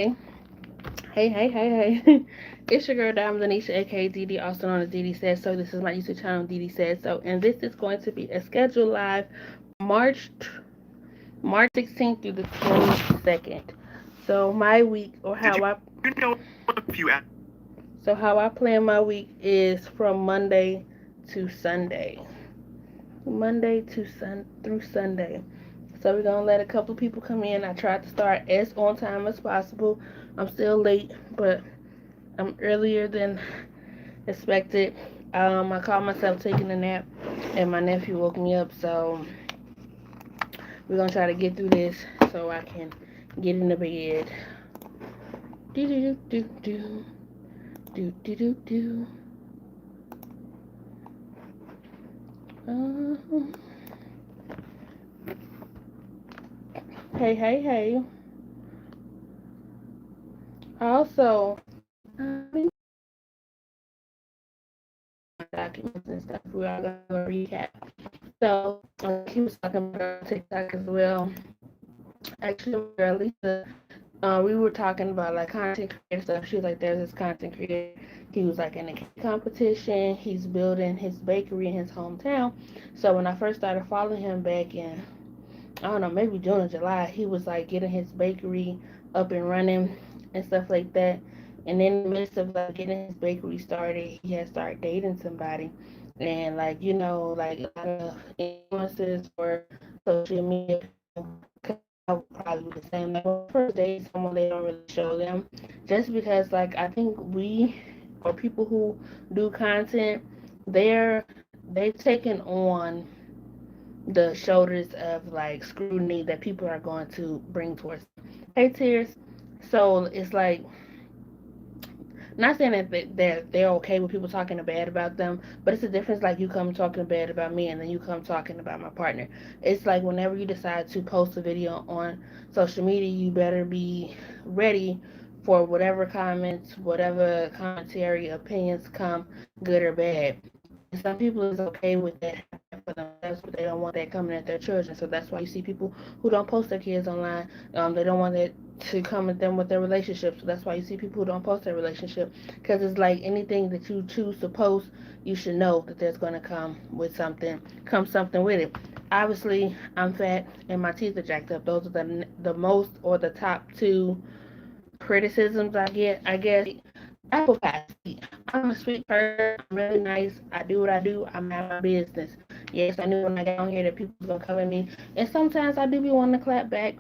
Hey, hey. It's your girl Diamond Anisha, aka DD, also known as DD Says So. This is my YouTube channel, DD Says So, and this is going to be a scheduled live March March 16th through the 22nd. So my week, or Did how I you know if you asked? so how I plan my week is from Monday to Sunday, Monday to through Sunday. So we're gonna let a couple of people come in. I tried to start as on time as possible. I'm still late, but I'm earlier than expected. I caught myself taking a nap, and my nephew woke me up. So we're gonna try to get through this so I can get in the bed. Do do do do do do do do. Uh, hey. Also, documents and stuff. We are gonna recap. So he was talking about TikTok as well. Actually, my girl Lisa, we were talking about like content creator stuff. She was like, "There's this content creator. He was like in a cake competition. He's building his bakery in his hometown." So when I first started following him back in, I don't know, maybe June or July, he was like getting his bakery up and running and stuff like that. And in the midst of like getting his bakery started, he had started dating somebody. And like, like a lot of influencers or social media probably the same. Like when first date someone, they don't really show them, just because like I think we or people who do content, they're they've taken on the shoulders of like scrutiny that people are going to bring towards them. Hey Tears. So it's like, not saying that they're okay with people talking bad about them, but it's a difference like you come talking bad about me and then you come talking about my partner. It's like whenever you decide to post a video on social media, you better be ready for whatever comments, whatever commentary, opinions come, good or bad. And some people is okay with that for themselves, but they don't want that coming at their children. So that's why you see people who don't post their kids online. They don't want it to come at them with their relationship. So that's why you see people who don't post their relationship, because it's like anything that you choose to post, you should know that there's going to come something with it. Obviously, I'm fat and my teeth are jacked up. Those are the most or the top two criticisms I get, I guess. Apple pie. I'm a sweet person. I'm really nice. I do what I do. I'm at my business. Yes, I knew when I got on here that people was gonna come at me, and sometimes I do be wanting to clap back.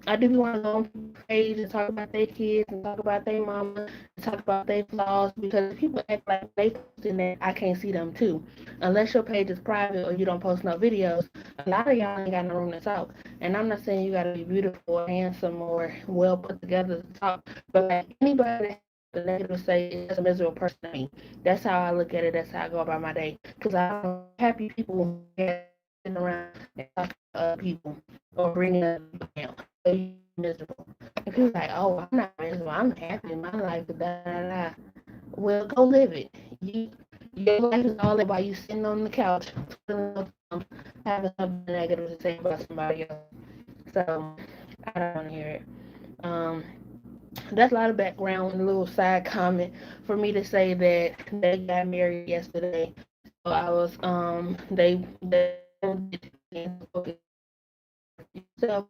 I do be wanting to go on people's page and talk about their kids and talk about their mama and talk about their flaws, because people act like they posting that I can't see them too. Unless your page is private or you don't post no videos, a lot of y'all ain't got no room to talk. And I'm not saying you gotta be beautiful or handsome or well put together to talk, but like anybody that the negative say is a miserable person to me. That's how I look at it. That's how I go about my day. Because I don't know happy people sitting around and talking to other people or bringing other people down. So you miserable. And people like, oh, I'm not miserable. I'm happy in my life. Da da da. Well, go live it. Your life is all that while you sitting on the couch, having something negative to say about somebody else. So I don't want to hear it. Um, that's a lot of background and a little side comment for me to say that they got married yesterday. So I was they so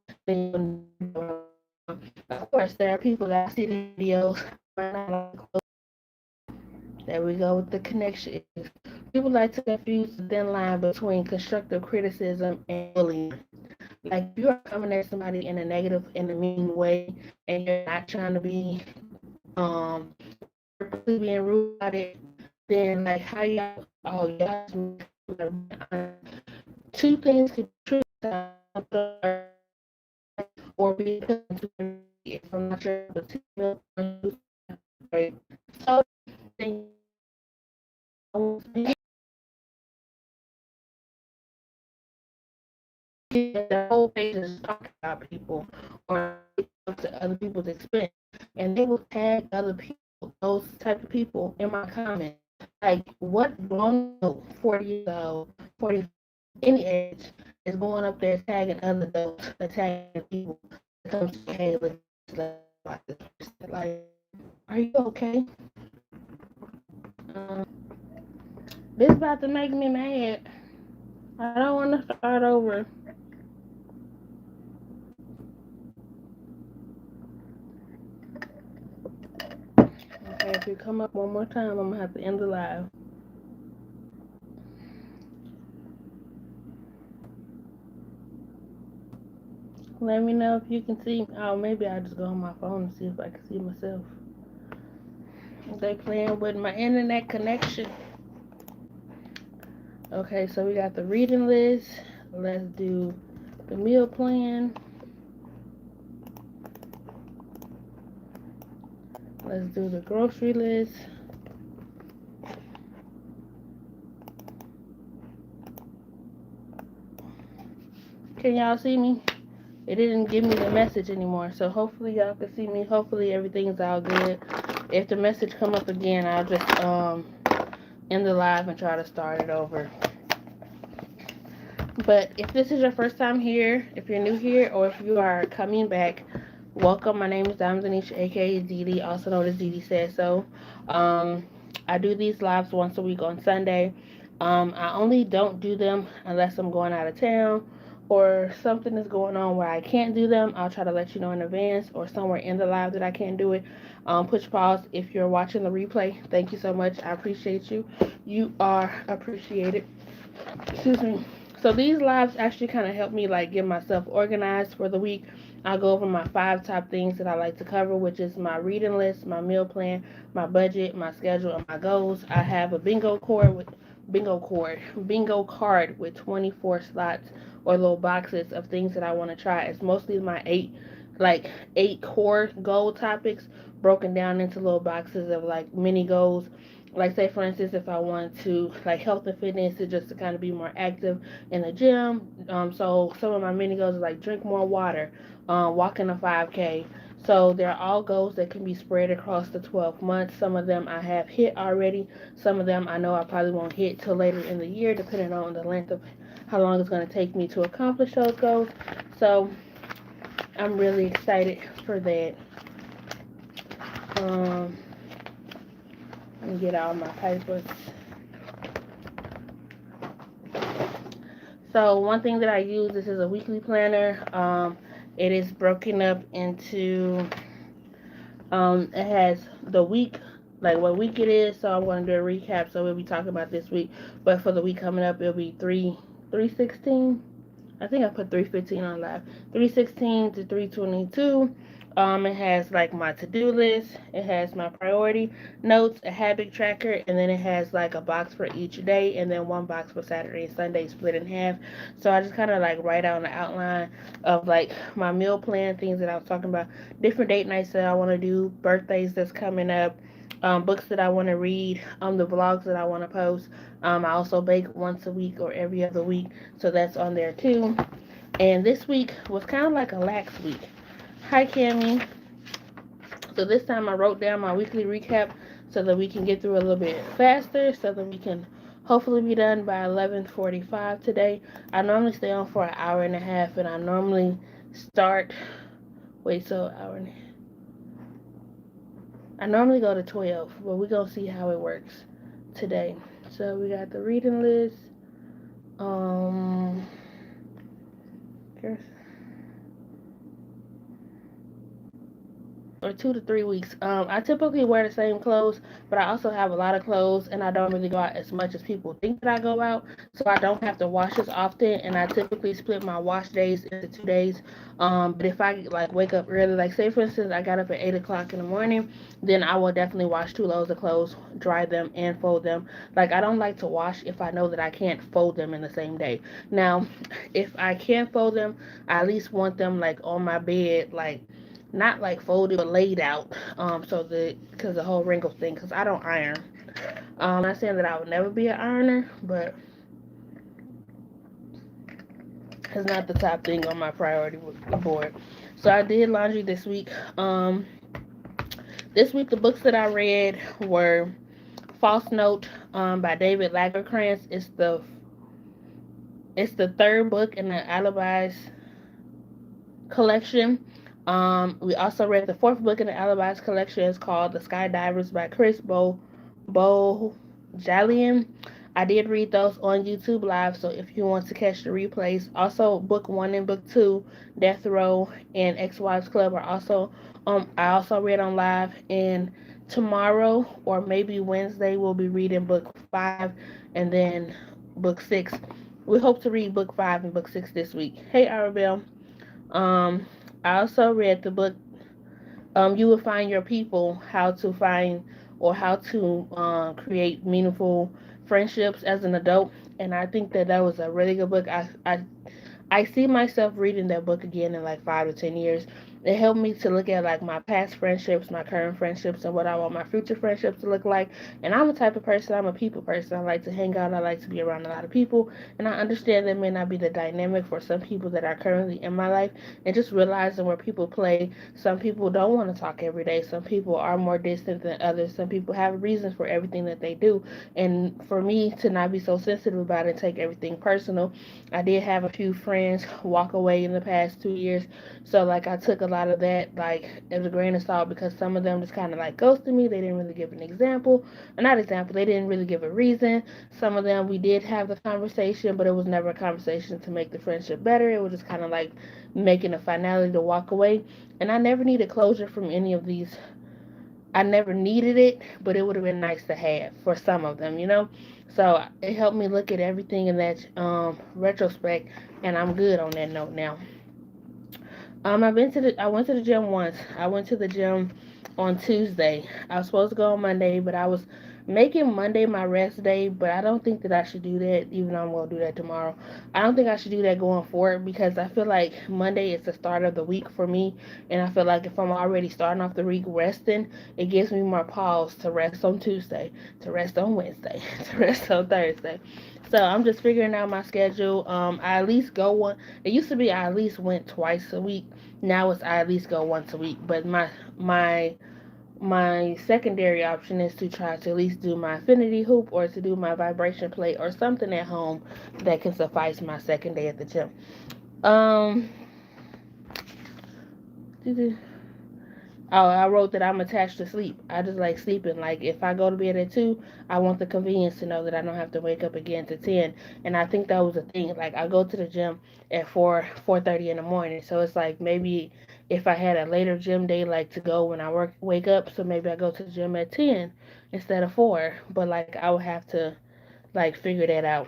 of course there are people that see the videos. There we go with the connection. People like to confuse the thin line between constructive criticism and bullying. Like if you are coming at somebody in a negative, in a mean way, and you're not trying to be um being rude about it, then like how y'all, oh y'all, two things could be true or be if I'm not sure, but so the whole page is talking about people or to other people's expense, and they will tag other people, those type of people, in my comments. Like, what grown 40 years old, 40, any age, is going up there tagging other adults, attacking people that comes to, hey, about this person. Like, are you okay? Um, this about to make me mad. I don't want to start over. Okay, if you come up one more time, I'm gonna have to end the live. Let me know if you can see. Oh, maybe I'll just go on my phone and see if I can see myself. They playing with my internet connection. Okay, so we got the reading list. Let's do the meal plan. Let's do the grocery list. Can y'all see me? It didn't give me the message anymore, so hopefully y'all can see me. Hopefully everything's all good. If the message come up again, I'll just end the live and try to start it over. But if this is your first time here, if you're new here, or if you are coming back, welcome. My name is Diamond Anisha, aka Didi, also known as Didi Says So. I do these lives once a week on Sunday. I only don't do them unless I'm going out of town or something is going on where I can't do them. I'll try to let you know in advance, or somewhere in the live that I can't do it. Push pause if you're watching the replay. Thank you so much. I appreciate you. You are appreciated. Excuse me. So these lives actually kind of help me like get myself organized for the week. I'll go over my 5 top things that I like to cover, which is my reading list, my meal plan, my budget, my schedule, and my goals. I have a bingo card with 24 slots or little boxes of things that I want to try. It's mostly my eight core goal topics broken down into little boxes of like mini goals. Like, say for instance, if I want to like health and fitness, is just to kind of be more active in the gym. So some of my mini goals are like drink more water, walking a 5K. So they're all goals that can be spread across the 12 months. Some of them I have hit already. Some of them I know I probably won't hit till later in the year, depending on the length of how long it's going to take me to accomplish those goals. So I'm really excited for that. Let me get all my papers. So one thing that I use, this is a weekly planner. It is broken up into, it has the week, like what week it is. So I'm going to do a recap. So we'll be talking about this week, but for the week coming up, it'll be 316. I think I put 315 on live. 316 to 322. It has like my to-do list. It has my priority notes, a habit tracker, and then it has like a box for each day, and then one box for Saturday and Sunday split in half. So I just kind of like write out an outline of like my meal plan, things that I was talking about, different date nights that I want to do, birthdays that's coming up, books that I want to read, the vlogs that I want to post. I also bake once a week or every other week, so that's on there too. And this week was kind of like a lax week. Hi, Cammy. So this time I wrote down my weekly recap so that we can get through a little bit faster, so that we can hopefully be done by 11:45 today. I normally stay on for an hour and a half, and I normally start. Wait, so hour and a half. I normally go to 12, but we're gonna see how it works today. So we got the reading list. Or 2 to 3 weeks. I typically wear the same clothes, but I also have a lot of clothes, and I don't really go out as much as people think that I go out, so I don't have to wash as often. And I typically split my wash days into 2 days. But if I like wake up early, like say for instance, I got up at 8 o'clock in the morning, then I will definitely wash 2 loads of clothes, dry them, and fold them. Like, I don't like to wash if I know that I can't fold them in the same day. Now, if I can't fold them, I at least want them like on my bed, like not like folded but laid out, so that because the whole wrinkle thing, because I don't iron. I'm not saying that I would never be an ironer, but it's not the top thing on my priority board. So I did laundry this week. This week the books that I read were False Note by David Lagerkrantz. It's the third book in the Alibis collection. We also read the fourth book in the Alibis collection. It's called The Skydivers by Chris Bojalian. I did read those on YouTube Live, so if you want to catch the replays, also book one and book two, Death Row and Ex Wives Club are also I also read on live, and tomorrow or maybe Wednesday we'll be reading book five and then book six. We hope to read book five and book six this week. Hey Arabelle. Um I also read the book You Will Find Your People, how to find or how to create meaningful friendships as an adult. And I think that that was a really good book. I see myself reading that book again in like 5 to 10 years. It helped me to look at like my past friendships, my current friendships, and what I want my future friendships to look like. And I'm a type of person, I'm a people person. I like to hang out, I like to be around a lot of people. And I understand that may not be the dynamic for some people that are currently in my life. And just realizing where people play. Some people don't want to talk every day. Some people are more distant than others. Some people have reasons for everything that they do. And for me to not be so sensitive about it and take everything personal, I did have a few friends walk away in the past 2 years. So like I took a lot of that like as a grain of salt because some of them just kind of like ghosted me. They didn't really give an example, or not example. They didn't really give a reason. Some of them we did have the conversation, but it was never a conversation to make the friendship better. It was just kind of like making a finality to walk away. And I never needed closure from any of these. I never needed it, but it would have been nice to have for some of them, you know. So it helped me look at everything in that retrospect, and I'm good on that note now. I went to the gym once. I went to the gym on Tuesday. I was supposed to go on Monday, but I was making Monday my rest day. But I don't think that I should do that, even though I'm gonna do that tomorrow. I don't think I should do that going forward because I feel like Monday is the start of the week for me, and I feel like if I'm already starting off the week resting, it gives me more pause to rest on Tuesday, to rest on Wednesday, to rest on Thursday. So I'm just figuring out my schedule. I at least go one. It used to be I at least went twice a week. Now it's I at least go once a week. But my secondary option is to try to at least do my affinity hoop or to do my vibration plate or something at home that can suffice my second day at the gym. Um, Oh, I wrote that I'm attached to sleep. I just like sleeping. Like if I go to bed at 2, I want the convenience to know that I don't have to wake up again to 10. And I think that was a thing. Like I go to the gym at 4:30 in the morning. So it's like maybe if I had a later gym day like to go when I wake up, so maybe I go to the gym at 10 instead of 4. But like I would have to like figure that out.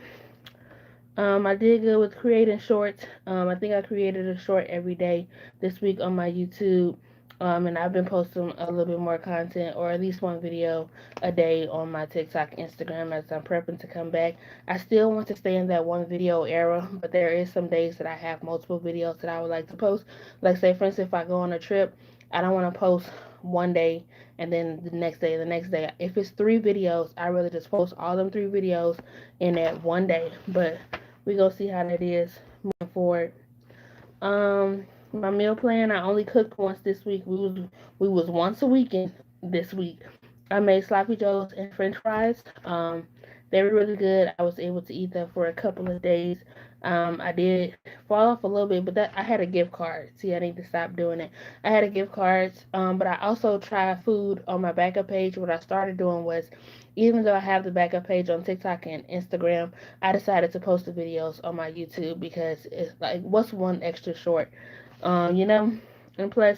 I did good with creating shorts. I think I created a short every day this week on my YouTube. And I've been posting a little bit more content or at least one video a day on my TikTok, Instagram as I'm prepping to come back. I still want to stay in that one video era, but there is some days that I have multiple videos that I would like to post. Like say for instance, if I go on a trip, I don't want to post one day and then the next day, the next day. If it's 3 videos, I really just post all them 3 videos in that one day. But we gonna see how that is moving forward. My meal plan, I only cooked once this week. We was once a weekend this week. I made sloppy joes and French fries. They were really good. I was able to eat them for a couple of days. I did fall off a little bit, but that I had a gift card. See, I need to stop doing it. I had a gift card, but I also tried food on my backup page. What I started doing was, even though I have the backup page on TikTok and Instagram, I decided to post the videos on my YouTube because it's like, what's one extra short, you know? And plus,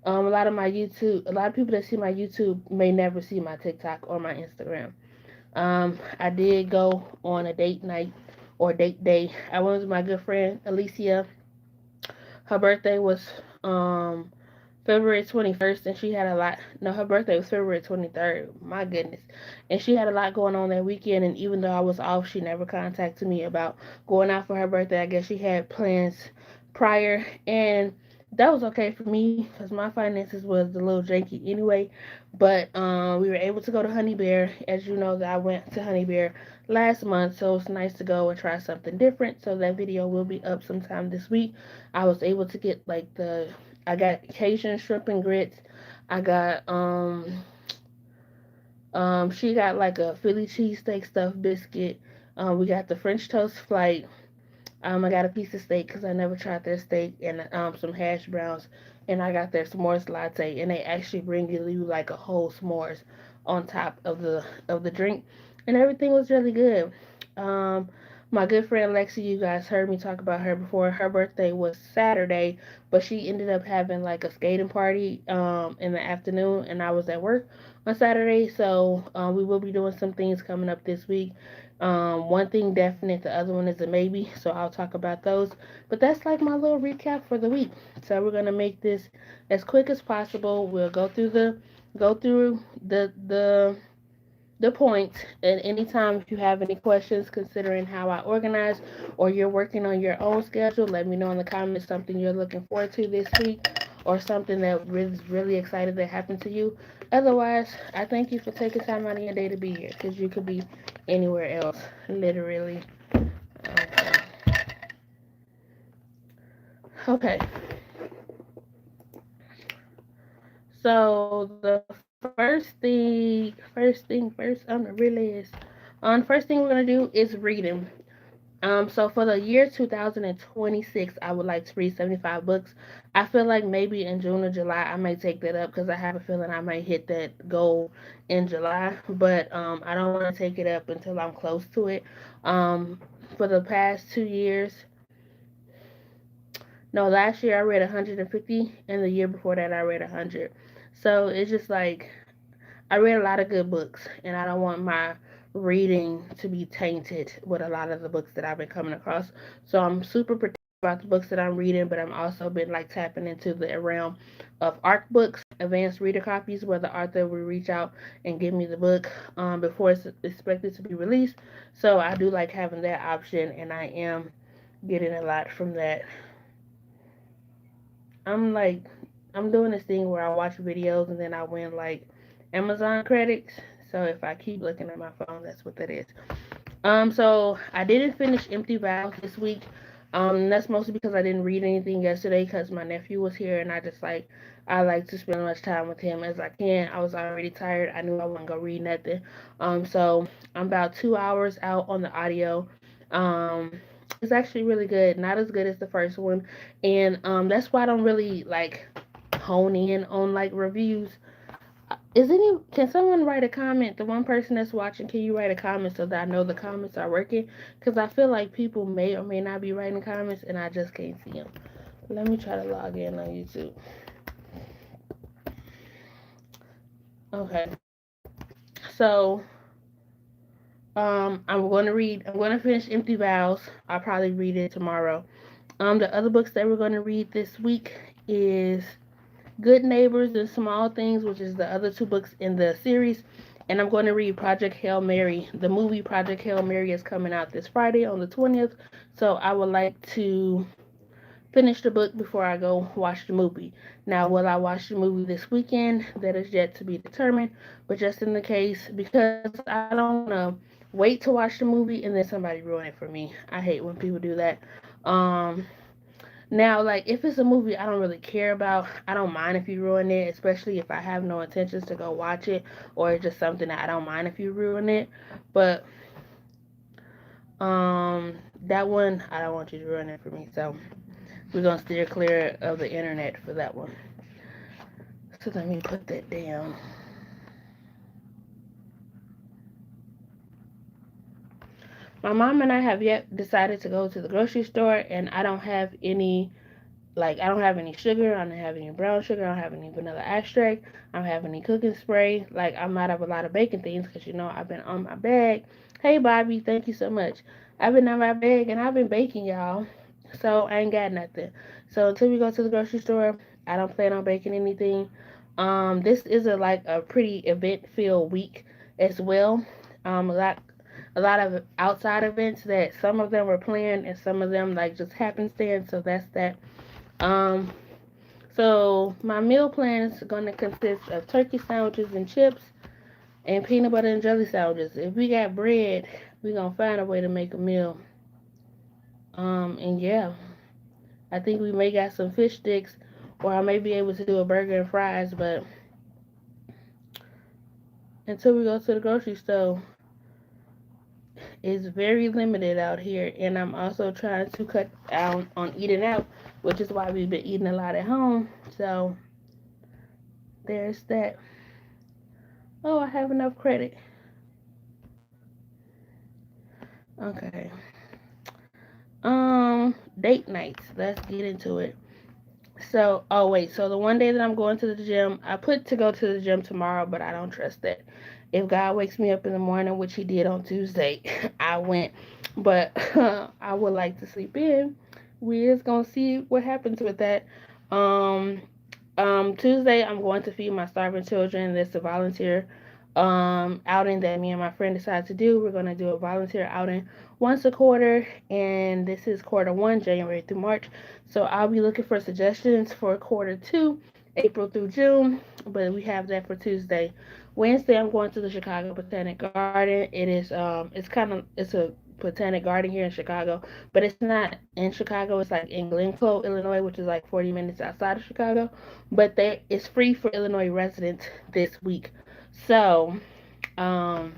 a lot of people that see my YouTube may never see my TikTok or my Instagram. I did go on a date night or date day. I went with my good friend Alicia. Her birthday was February 21st, and she had a lot. No, her birthday was February 23rd. My goodness. And she had a lot going on that weekend, and even though I was off, she never contacted me about going out for her birthday. I guess she had plans prior, and that was okay for me because my finances was a little janky anyway. But we were able to go to Honey Bear. As you know, that I went to Honey Bear last month, so it's nice to go and try something different. So that video will be up sometime this week. I was able to get like I got Cajun shrimp and grits. I got she got like a Philly cheesesteak stuffed biscuit. We got the French toast flight. I got a piece of steak because I never tried their steak and some hash browns and I got their s'mores latte, and they actually bring you like a whole s'mores on top of the drink, and everything was really good. Um, my good friend Lexi, you guys heard me talk about her before. Her birthday was Saturday, but she ended up having like a skating party in the afternoon, and I was at work on Saturday, so we will be doing some things coming up this week. One thing definite, the other one is a maybe, so I'll talk about those. But that's like my little recap for the week. So we're gonna make this as quick as possible. We'll go through the points, and anytime if you have any questions considering how I organize, or you're working on your own schedule, let me know in the comments something you're looking forward to this week, or something that really excited that happened to you. Otherwise, I thank you for taking time out of your day to be here, because you could be anywhere else, literally. Okay. Okay. So the first on the real list. First thing we're gonna do is reading. So for the year 2026, I would like to read 75 books. I feel like maybe in June or July I might take that up, because I have a feeling I might hit that goal in July. But I don't want to take it up until I'm close to it. Um, for the past 2 years, no, last year I read 150, and the year before that I read 100. So it's just like I read a lot of good books, and I don't want my reading to be tainted with a lot of the books that I've been coming across. So I'm super protective about the books that I'm reading, but I'm also been like tapping into the realm of ARC books, advanced reader copies, where the author will reach out and give me the book before it's expected to be released. So I do like having that option, and I am getting a lot from that. I'm like, I'm doing this thing where I watch videos and then I win like Amazon credits. So if I keep looking at my phone, that's what that is. So I didn't finish Empty Vows this week. That's mostly because I didn't read anything yesterday because my nephew was here, and I like to spend as much time with him as I can. I was already tired. I knew I wasn't gonna read nothing. So I'm about 2 hours out on the audio. Um, it's actually really good. Not as good as the first one, and that's why I don't really like hone in on like reviews. Can someone write a comment? The one person that's watching, can you write a comment so that I know the comments are working? Because I feel like people may or may not be writing comments, and I just can't see them. Let me try to log in on YouTube. Okay. So I'm going to finish Empty Vows. I'll probably read it tomorrow. The other books that we're going to read this week is Good Neighbors and Small Things, which is the other two books in the series. And I'm going to read Project Hail Mary. The movie Project Hail Mary is coming out this Friday on the 20th. So I would like to finish the book before I go watch the movie. Now, will I watch the movie this weekend? That is yet to be determined. But just in the case, because I don't want to wait to watch the movie and then somebody ruin it for me. I hate when people do that. Um, Now, like, if it's a movie I don't really care about, I don't mind if you ruin it, especially if I have no intentions to go watch it, or it's just something that I don't mind if you ruin it. But that one I don't want you to ruin it for me. So we're gonna steer clear of the internet for that one. So let me put that down. My mom and I have yet decided to go to the grocery store, and I don't have any. Like, I don't have any sugar, I don't have any brown sugar, I don't have any vanilla extract, I don't have any cooking spray. Like, I'm out of a lot of baking things because, I've been on my bag. Hey, Bobby, thank you so much. I've been on my bag and I've been baking, y'all. So, I ain't got nothing. So, until we go to the grocery store, I don't plan on baking anything. This is a pretty event-filled week as well. A lot of outside events that some of them were planned and some of them like just happenstance. So that's that. um, so my meal plan is going to consist of turkey sandwiches and chips and peanut butter and jelly sandwiches. If we got bread, we gonna find a way to make a meal. And yeah, I think we may got some fish sticks, or I may be able to do a burger and fries. But until we go to the grocery store, is very limited out here, and I'm also trying to cut down on eating out, which is why we've been eating a lot at home. So there's that. Oh, I have enough credit. Okay. Date nights. Let's get into it. So, oh wait, so the one day that I'm going to the gym, I put to go to the gym tomorrow, but I don't trust that. If God wakes me up in the morning, which He did on Tuesday, I went. But I would like to sleep in. We just gonna see what happens with that. Um, Tuesday I'm going to feed my starving children. This is a volunteer outing that me and my friend decided to do. We're gonna do a volunteer outing once a quarter, and this is quarter one, January through March. So I'll be looking for suggestions for quarter two, April through June. But we have that for Tuesday. Wednesday I'm going to the Chicago Botanic Garden. It's a botanic garden here in Chicago, but it's not in Chicago. It's like in Glencoe, Illinois, which is like 40 minutes outside of Chicago. But it's free for Illinois residents this week. So um,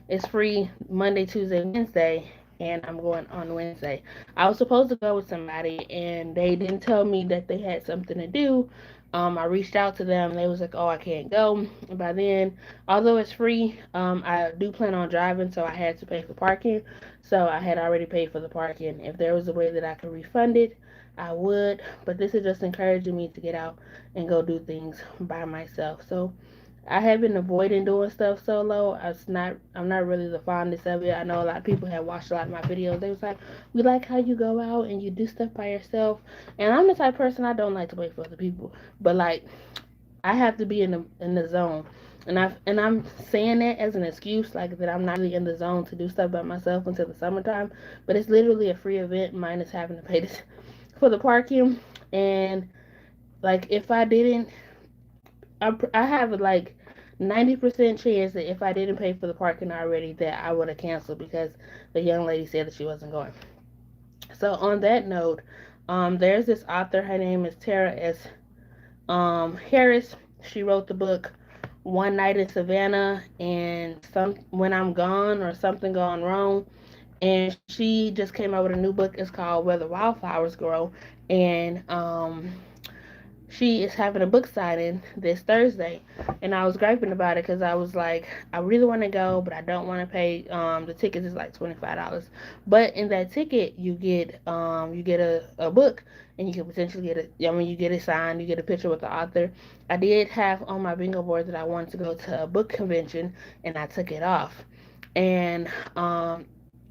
it's free Monday, Tuesday, Wednesday, and I'm going on Wednesday. I was supposed to go with somebody, and they didn't tell me that they had something to do. I reached out to them. They was like, "Oh, I can't go." And by then, although it's free, I do plan on driving, so I had to pay for parking. So I had already paid for the parking. If there was a way that I could refund it, I would. But this is just encouraging me to get out and go do things by myself. So I have been avoiding doing stuff solo. I'm not really the fondest of it. I know a lot of people have watched a lot of my videos. They was like, "We like how you go out and you do stuff by yourself." And I'm the type of person, I don't like to wait for other people. But like, I have to be in the zone. And I'm saying that as an excuse, like that I'm not really in the zone to do stuff by myself until the summertime. But it's literally a free event, minus having to pay this for the parking. And like, if I didn't, I have like 90% chance that if I didn't pay for the parking already, that I would have canceled because the young lady said that she wasn't going. So on that note, there's this author. Her name is Tara S. Harris. She wrote the book One Night in Savannah and some When I'm Gone or Something Gone Wrong. And she just came out with a new book. It's called Where the Wildflowers Grow. And she is having a book signing this Thursday, and I was griping about it because I was like, I really want to go, but I don't want to pay. The tickets is like $25, but in that ticket you get a book, and you can potentially get it. I mean, you get it signed, you get a picture with the author. I did have on my bingo board that I wanted to go to a book convention, and I took it off, and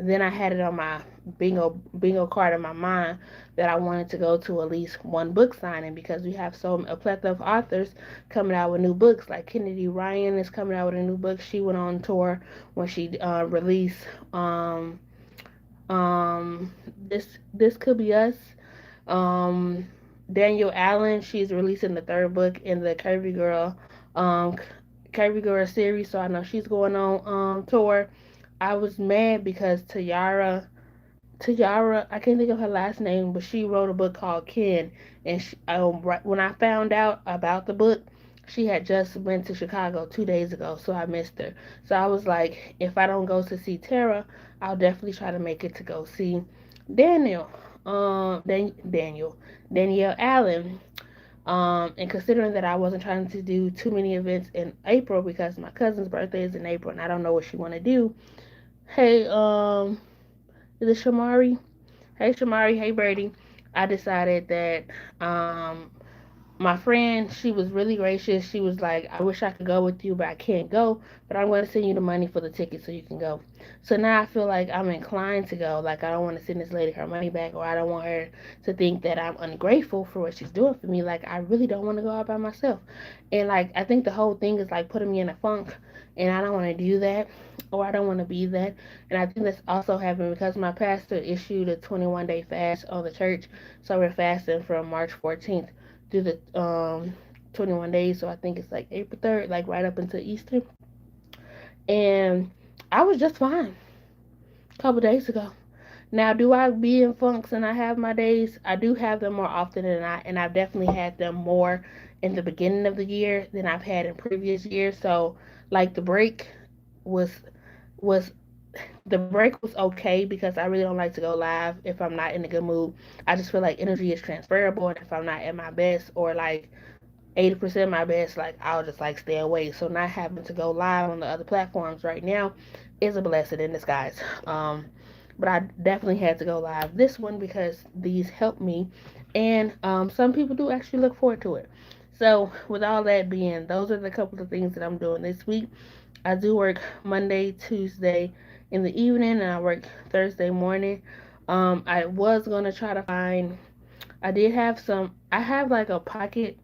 then I had it on my bingo card in my mind that I wanted to go to at least one book signing because we have a plethora of authors coming out with new books. Like Kennedy Ryan is coming out with a new book. She went on tour when she released um this could be us. Um, Danielle Allen, she's releasing the third book in the um Curvy Girl series, so I know she's going on tour. I was mad because Tiara, I can't think of her last name, but she wrote a book called Ken, and right when I found out about the book, she had just went to Chicago 2 days ago, so I missed her. So I was like, if I don't go to see Tara, I'll definitely try to make it to go see Daniel, Daniel, Danielle Allen. And considering that I wasn't trying to do too many events in April because my cousin's birthday is in April and I don't know what she want to do. Hey, is it Shamari? Hey Shamari, hey Birdie. I decided that um my friend, she was really gracious. She was like, I wish I could go with you, but I can't go. But I'm going to send you the money for the ticket so you can go. So now I feel like I'm inclined to go. Like, I don't want to send this lady her money back, or I don't want her to think that I'm ungrateful for what she's doing for me. Like, I really don't want to go out by myself. And, like, I think the whole thing is, like, putting me in a funk. And I don't want to do that, or I don't want to be that. And I think that's also happened because my pastor issued a 21-day fast on the church. So we're fasting from March 14th through the 21 days. So I think it's like April 3rd, like right up until Easter. And I was just fine a couple days ago. Now, do I be in funks and I have my days? I do have them more often than not, and I've definitely had them more in the beginning of the year than I've had in previous years. So, like the break was was the break was okay because I really don't like to go live if I'm not in a good mood. I just feel like energy is transferable, and if I'm not at my best or like 80% of my best, like I'll just like stay away. So not having to go live on the other platforms right now is a blessing in disguise. But I definitely had to go live this one because these help me, and some people do actually look forward to it. So with all that being, those are the couple of things that I'm doing this week. I do work Monday, Tuesday in the evening, and I work Thursday morning. I was gonna try to find. I did have some. I have like a pocket.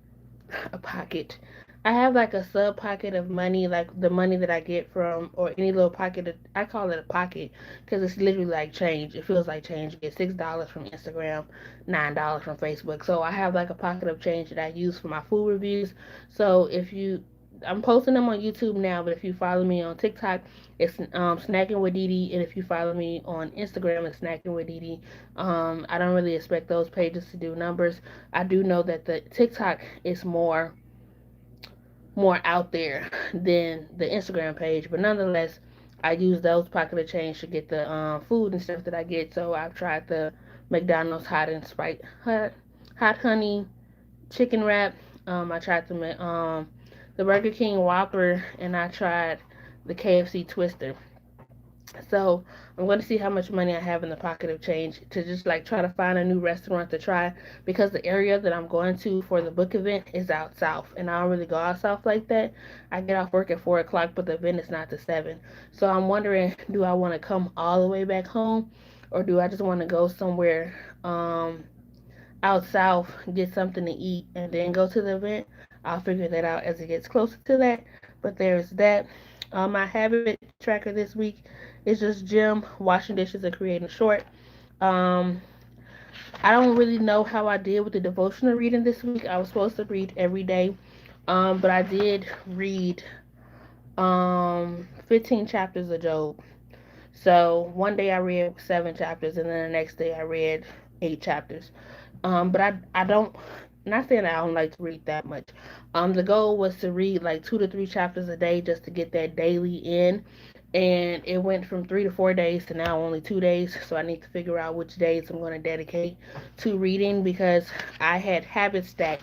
I have like a sub pocket of money, like the money that I get from, or any little pocket. I call it a pocket because it's literally like change. It feels like change. You get $6 from Instagram, $9 from Facebook. So I have like a pocket of change that I use for my food reviews. So if you, I'm posting them on YouTube now, but if you follow me on TikTok, it's snacking with Dee, and if you follow me on Instagram, it's snacking with Dee. I don't really expect those pages to do numbers. I do know that the TikTok is more out there than the Instagram page, but nonetheless, I use those pocket of change to get the food and stuff that I get. So I've tried the McDonald's hot honey chicken wrap. I tried the Burger King Whopper, and I tried the KFC Twister. So I'm going to see how much money I have in the pocket of change to just like try to find a new restaurant to try, because the area that I'm going to for the book event is out south, and I don't really go out south like that. I get off work at 4 o'clock, but the event is not to 7. So I'm wondering, do I want to come all the way back home, or do I just want to go somewhere out south, get something to eat, and then go to the event? I'll figure that out as it gets closer to that. But there's that. My habit tracker this week is just gym, washing dishes, and creating short. Um, I don't really know how I did with the devotional reading this week. I was supposed to read every day, but I did read 15 chapters of Job. So one day I read 7 chapters, and then the next day I read 8 chapters. But I don't, not saying I don't like to read that much. The goal was to read like 2 to 3 chapters a day just to get that daily in, and it went from 3 to 4 days to now only 2 days. So I need to figure out which days I'm going to dedicate to reading, because I had habits stacked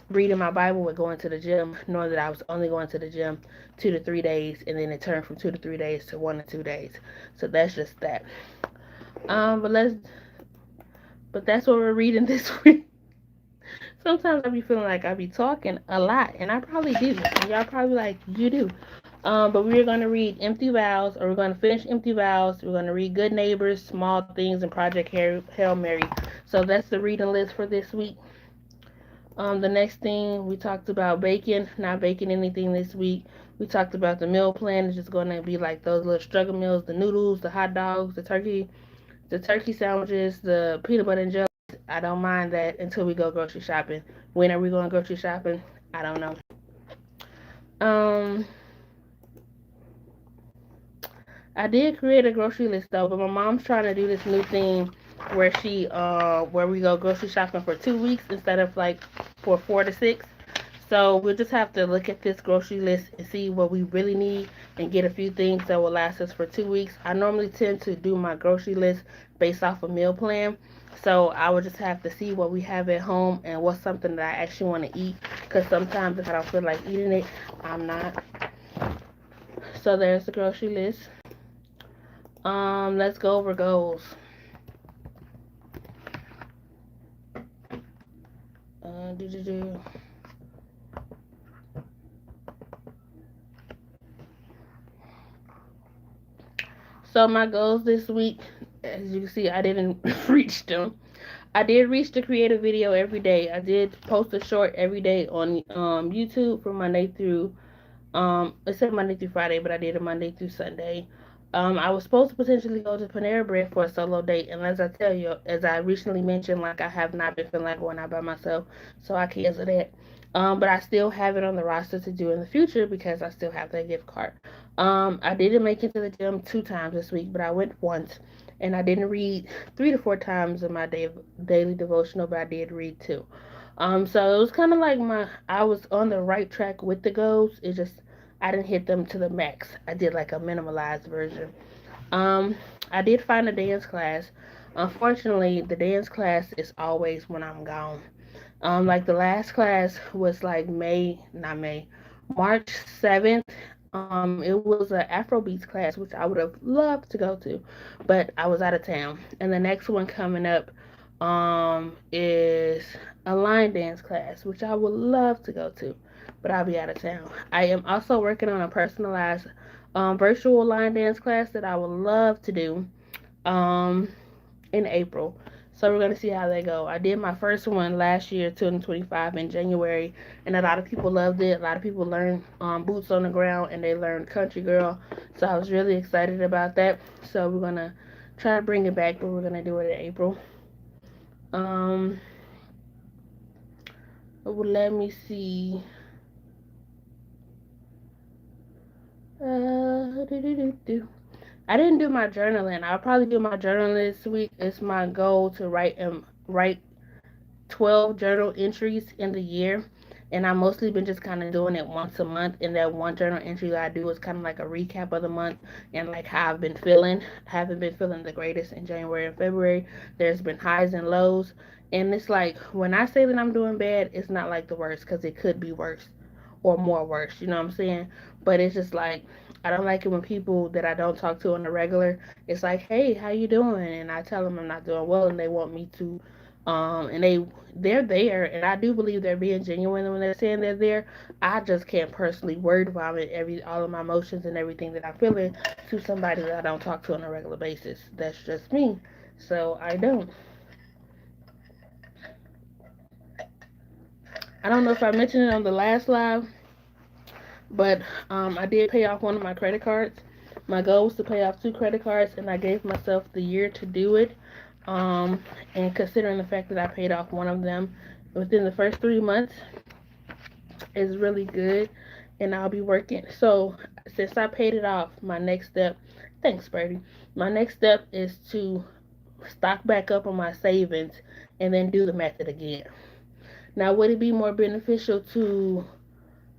reading my Bible with going to the gym, knowing that I was only going to the gym 2 to 3 days, and then it turned from 2 to 3 days to 1 to 2 days. So that's just that. Um, but let's, but that's what we're reading this week. Sometimes I be feeling like I be talking a lot, and I probably do. And y'all probably like, you do. But we're going to read Empty Vows, or we're going to finish Empty Vows. We're going to read Good Neighbors, Small Things, and Project Hail Mary. So that's the reading list for this week. The next thing, we talked about baking, not baking anything this week. We talked about the meal plan. It's just going to be like those little struggle meals: the noodles, the hot dogs, the turkey sandwiches, the peanut butter and jelly. I don't mind that until we go grocery shopping. When are we going grocery shopping? I don't know. Um, I did create a grocery list though, but my mom's trying to do this new thing where where we go grocery shopping for 2 weeks instead of like for 4 to 6. So we'll just have to look at this grocery list and see what we really need and get a few things that will last us for 2 weeks. I normally tend to do my grocery list based off a meal plan. So I would just have to see what we have at home and what's something that I actually want to eat. Because sometimes if I don't feel like eating it, I'm not. So there's the grocery list. Let's go over goals. Uh, do, do, do. So my goals this week, as you can see, I didn't reach them. I did reach to create a video every day. I did post a short every day on YouTube from Monday through it said Monday through Friday, but I did it Monday through Sunday. I was supposed to potentially go to Panera Bread for a solo date, and as I tell you, as I recently mentioned, like I have not been feeling like going out by myself, so I canceled that. But I still have it on the roster to do in the future because I still have that gift card. I didn't make it to the gym 2 times this week, but I went once, and I didn't read 3 to 4 times in my daily devotional, but I did read 2. So it was kind of like I was on the right track with the goals. It just I didn't hit them to the max. I did like a minimalized version. Um, I did find a dance class. Unfortunately, the dance class is always when I'm gone. Like the last class was like not May, March 7th. It was a Afrobeats class, which I would have loved to go to, but I was out of town. And the next one coming up, is a line dance class, which I would love to go to, but I'll be out of town. I am also working on a personalized, virtual line dance class that I would love to do. Um, in April. So we're gonna see how they go. I did my first one last year, 2025, in January, and a lot of people loved it. A lot of people learned, boots on the ground, and they learned country girl. So I was really excited about that. So we're gonna try to bring it back, but we're gonna do it in April. Um, let me see. I didn't do my journaling. I'll probably do my journaling this week. It's my goal to write 12 journal entries in the year, and I've mostly been just kind of doing it once a month, and that one journal entry that I do is kind of like a recap of the month and like how I've been feeling. I haven't been feeling the greatest in January and February. There's been highs and lows, and it's like when I say that I'm doing bad, it's not like the worst, because it could be worse or more worse, you know what I'm saying? But it's just like I don't like it when people that I don't talk to on the regular, it's like, hey, how you doing? And I tell them I'm not doing well, and they want me to, and they're there, and I do believe they're being genuine when they're saying they're there. I just can't personally word vomit all of my emotions and everything that I'm feeling to somebody that I don't talk to on a regular basis. That's just me. So I don't. I don't know if I mentioned it on the last live, but I did pay off one of my credit cards. My goal was to pay off two credit cards, and I gave myself the year to do it. Um, and considering the fact that I paid off one of them within the first 3 months is really good. And I'll be working. So since I paid it off, my next step, thanks, Birdie. My next step is to stock back up on my savings and then do the method again. Now, would it be more beneficial to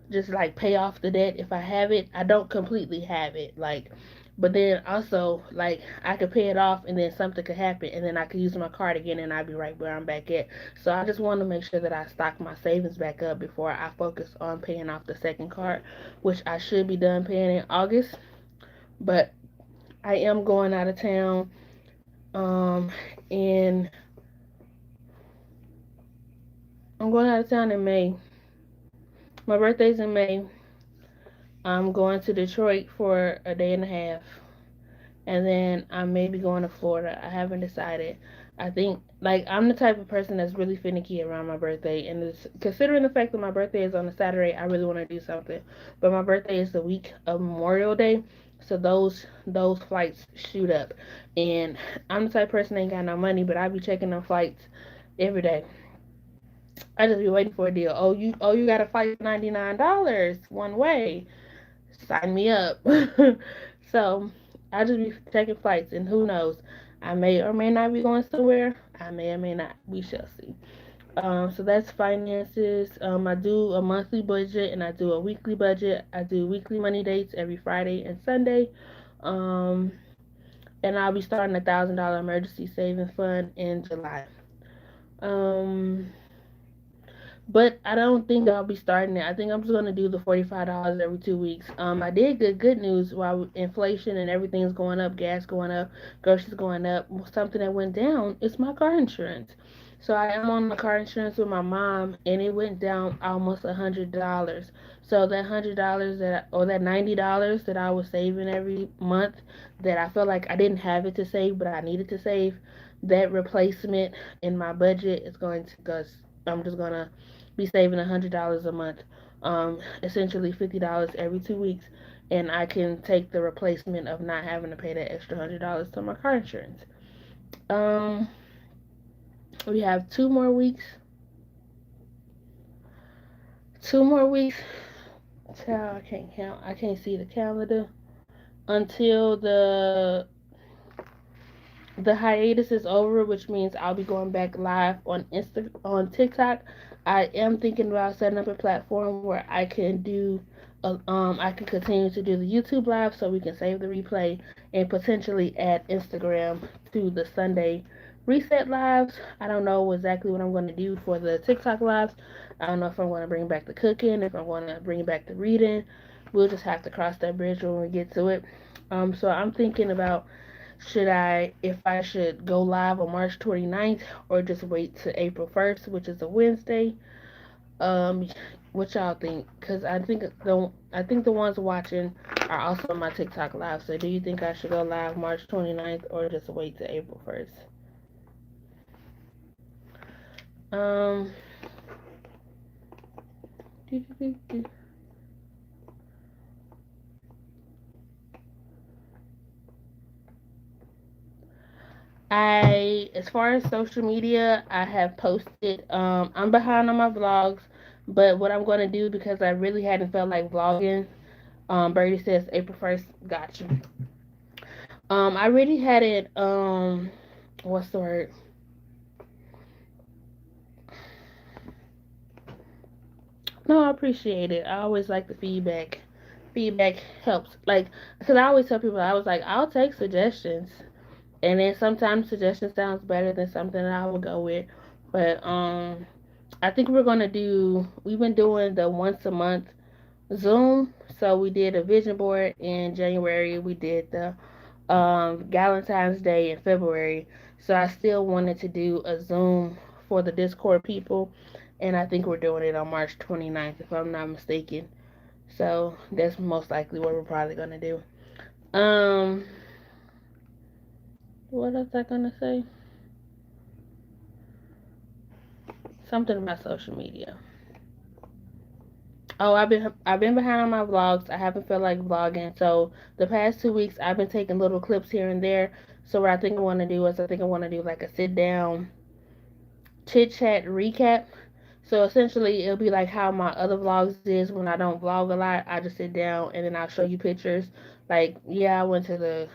just like pay off the debt if I have it? I don't completely have it, like, but then also like I could pay it off and then something could happen and then I could use my card again and I'd be right where I'm back at. So I just want to make sure that I stock my savings back up before I focus on paying off the second card, which I should be done paying in August. But I am going out of town, um in I'm going out of town in May. My birthday's in May. I'm going to Detroit for a day and a half, and then I may be going to Florida. I haven't decided. I think like I'm the type of person that's really finicky around my birthday, and it's, considering the fact that my birthday is on a Saturday, I really want to do something. But my birthday is the week of Memorial Day, so those flights shoot up, and I'm the type of person that ain't got no money, but I be checking them flights every day. I just be waiting for a deal. Oh you got a flight for $99 one way. Sign me up. So I'll just be taking flights, and who knows? I may or may not be going somewhere. I may or may not. We shall see. So that's finances. I do a monthly budget and I do a weekly budget. I do weekly money dates every Friday and Sunday. Um, and I'll be starting $1,000 emergency savings fund in July. Um, But I don't think I'll be starting it. I think I'm just gonna do the $45 every 2 weeks. I did get good news while inflation and everything's going up, gas going up, groceries going up. Something that went down is my car insurance. So I am on my car insurance with my mom, and it went down almost $100. So that $100 or that $90 that I was saving every month, that I felt like I didn't have it to save, but I needed to save, that replacement in my budget is going to go. I'm just gonna be saving $100 a month, essentially $50 every 2 weeks, and I can take the replacement of not having to pay that extra $100 to my car insurance. Um, we have 2 more weeks. 2 more weeks. Child, I can't count. I can't see the calendar until the hiatus is over, which means I'll be going back live on TikTok. I am thinking about setting up a platform where I can continue to do the YouTube live, so we can save the replay and potentially add Instagram to the Sunday reset lives. I don't know exactly what I'm going to do for the TikTok lives. I don't know if I'm going to bring back the cooking, if I'm going to bring back the reading. We'll just have to cross that bridge when we get to it. So I'm thinking about if I should go live on March 29th or just wait to April 1st, which is a Wednesday. Um, what y'all think? Cause I think the ones watching are also on my TikTok live. So do you think I should go live March 29th or just wait to April 1st? Um, do, do, do, do. As far as social media, I have posted. I'm behind on my vlogs, but what I'm going to do because I really hadn't felt like vlogging. Birdie says April 1st. Got you. I really hadn't. What's the word? No, I appreciate it. I always like the feedback. Feedback helps. Like, because I always tell people, I was like, I'll take suggestions. And then sometimes suggestion sounds better than something that I would go with. But I think we've been doing the once a month Zoom. So we did a vision board in January. We did the Valentine's Day in February. So I still wanted to do a Zoom for the Discord people. And I think we're doing it on March 29th, if I'm not mistaken. So that's most likely what we're probably going to do. Um, what else I going to say? Something about social media. Oh, I've been behind on my vlogs. I haven't felt like vlogging. So the past 2 weeks, I've been taking little clips here and there. So what I think I want to do is I think I want to do like a sit down chit chat recap. So essentially, it'll be like how my other vlogs is when I don't vlog a lot. I just sit down and then I'll show you pictures. Like, yeah, I went to the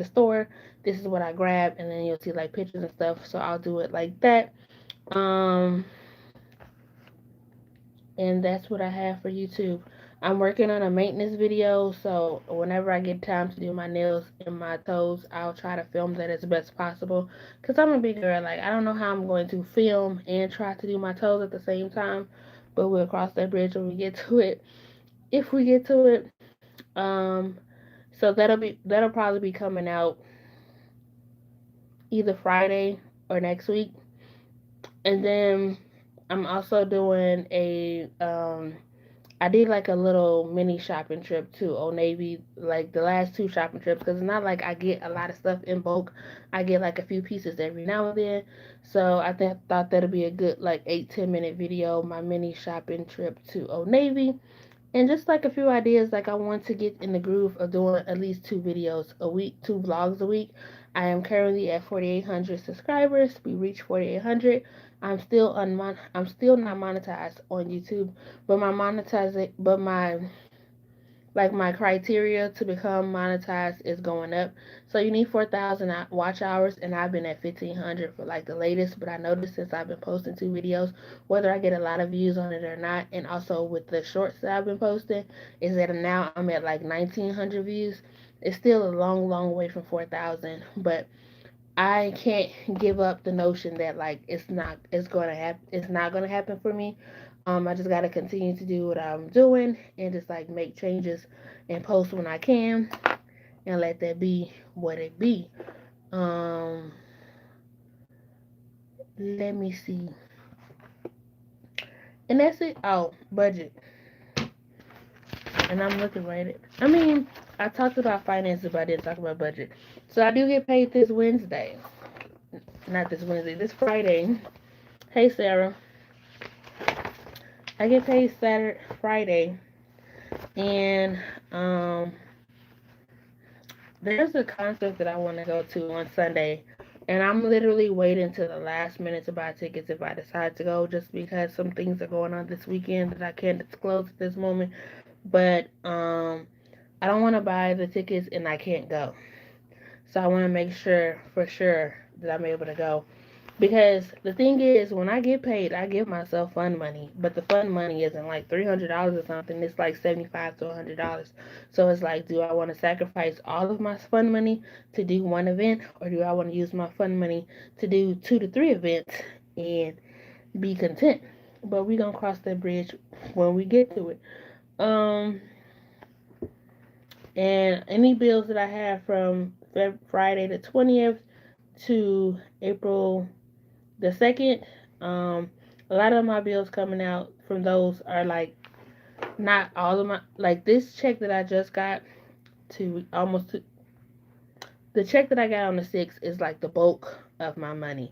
store. This is what I grabbed, and then you'll see like pictures and stuff. So I'll do it like that. Um, and that's what I have for YouTube. I'm working on a maintenance video, so whenever I get time to do my nails and my toes, I'll try to film that as best possible. Cause I'm a big girl, like I don't know how I'm going to film and try to do my toes at the same time, but we'll cross that bridge when we get to it. If we get to it, so that'll probably be coming out either Friday or next week, and then I'm also doing I did like a little mini shopping trip to Old Navy, like the last two shopping trips, because it's not like I get a lot of stuff in bulk. I get like a few pieces every now and then. So thought that'd be a good like 8-10 minute video, my mini shopping trip to Old Navy. And just like a few ideas, like I want to get in the groove of doing at least 2 videos a week, 2 vlogs a week. I am currently at 4,800 subscribers. We reached 4,800. I'm still not monetized on YouTube, but my criteria to become monetized is going up. So you need 4,000 watch hours, and I've been at 1,500 for like the latest. But I noticed since I've been posting 2 videos, whether I get a lot of views on it or not, and also with the shorts that I've been posting, is that now I'm at like 1,900 views. It's still a long, long way from 4,000, but I can't give up the notion that like it's not gonna happen for me. I just gotta continue to do what I'm doing and just like make changes and post when I can and let that be what it be. Um, Let me see. And that's it. Oh, budget. And I'm looking right at. I mean, I talked about finances, but I didn't talk about budget. So I do get paid this Wednesday. Not this Wednesday. This Friday. Hey, Sarah. I get paid Friday, and um, there's a concert that I want to go to on Sunday, and I'm literally waiting to the last minute to buy tickets if I decide to go, just because some things are going on this weekend that I can't disclose at this moment. But I don't want to buy the tickets and I can't go, so I want to make sure for sure that I'm able to go. Because the thing is, when I get paid, I give myself fun money, but the fun money isn't like $300 or something. It's like $75 to $100. So it's like, do I want to sacrifice all of my fun money to do one event, or do I want to use my fun money to do 2 to 3 events and be content? But we gonna cross that bridge when we get to it. Um, and any bills that I have from Friday the 20th to April the 2nd, a lot of my bills coming out from those are like not all of my, like this check that I just got to almost the check that I got on the 6th is like the bulk of my money.